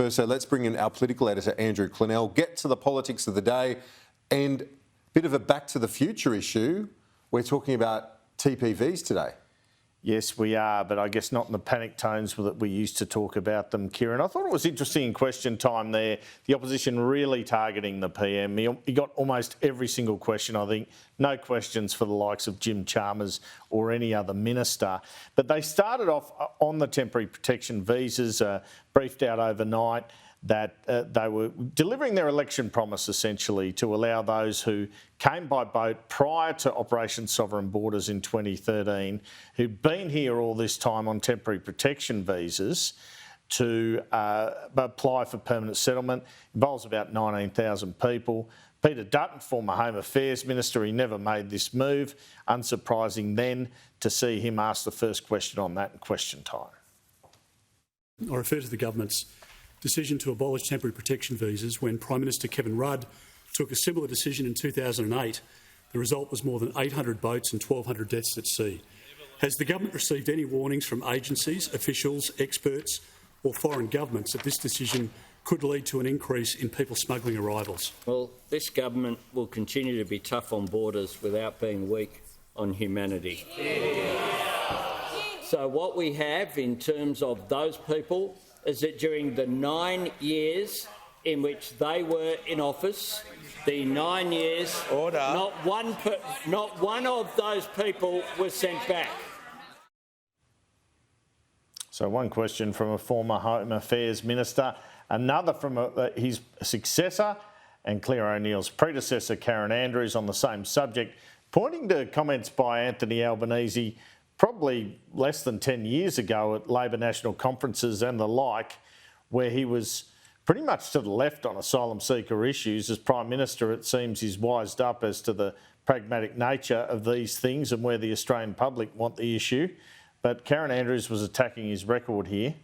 first. So let's bring in our political editor, Andrew Clennell, get to the politics of the day and a bit of a back to the future issue. We're talking about TPVs today. Yes, we are, but I guess not in the panic tones that we used to talk about them, Kieran. I thought it was interesting in question time there, the opposition really targeting the PM. He got almost every single question, I think. No questions for the likes of Jim Chalmers or any other minister. But they started off on the temporary protection visas, briefed out overnight that they were delivering their election promise, essentially, to allow those who came by boat prior to Operation Sovereign Borders in 2013, who'd been here all this time on temporary protection visas, to apply for permanent settlement. It involves about 19,000 people. Peter Dutton, former Home Affairs Minister, he never made this move. Unsurprising then to see him ask the first question on that in question time. I refer to the government's decision to abolish temporary protection visas when Prime Minister Kevin Rudd took a similar decision in 2008. The result was more than 800 boats and 1,200 deaths at sea. Has the government received any warnings from agencies, officials, experts or foreign governments that this decision could lead to an increase in people smuggling arrivals? Well, this government will continue to be tough on borders without being weak on humanity. So what we have in terms of those people is that during the 9 years in which they were in office, the 9 years, not one of those people was sent back. So one question from a former Home Affairs Minister, another from his successor and Claire O'Neill's predecessor, Karen Andrews, on the same subject, pointing to comments by Anthony Albanese probably less than 10 years ago at Labor national conferences and the like, where he was pretty much to the left on asylum seeker issues. As Prime Minister, it seems he's wised up as to the pragmatic nature of these things and where the Australian public want the issue. But Karen Andrews was attacking his record here.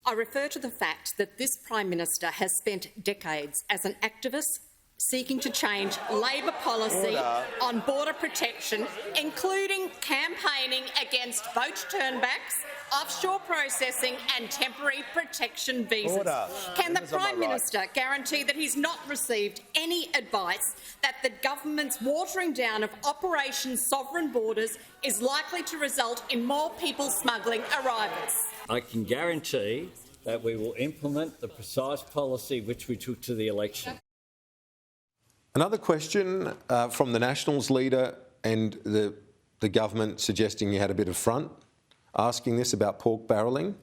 I refer to the fact that this Prime Minister has spent decades as an activist seeking to change Labor policy on border protection, including campaigning against boat turnbacks, offshore processing and temporary protection visas. Can the Prime Minister guarantee that he's not received any advice that the government's watering down of Operation Sovereign Borders is likely to result in more people smuggling arrivals? I can guarantee that we will implement the precise policy which we took to the election. Another question from the Nationals leader and the government suggesting you had a bit of front, asking this about pork barrelling.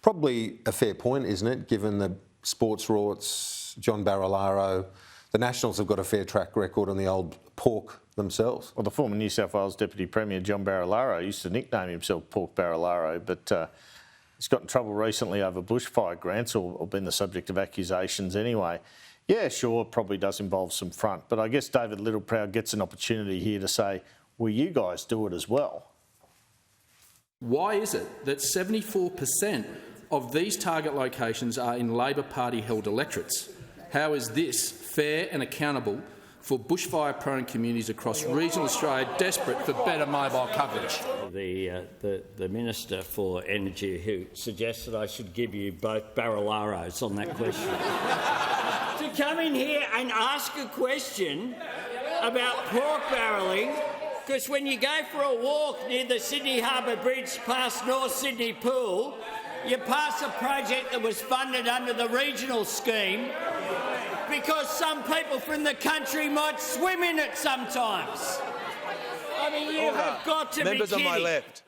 Probably a fair point, isn't it, given the sports rorts, John Barilaro. The Nationals have got a fair track record on the old pork themselves. Well, the former New South Wales Deputy Premier, John Barilaro, used to nickname himself Pork Barilaro, but he's got in trouble recently over bushfire grants or been the subject of accusations anyway. Yeah, sure, it probably does involve some front, but I guess David Littleproud gets an opportunity here to say, well, you guys do it as well. Why is it that 74% of these target locations are in Labor Party-held electorates? How is this fair and accountable for bushfire-prone communities across regional Australia desperate for better mobile coverage? The Minister for Energy, who suggested I should give you both Barilaros on that question. To come in here and ask a question about pork barrelling, because when you go for a walk near the Sydney Harbour Bridge past North Sydney Pool, you pass a project that was funded under the regional scheme because some people from the country might swim in it sometimes. I mean, you have got to be kidding. Members on my left.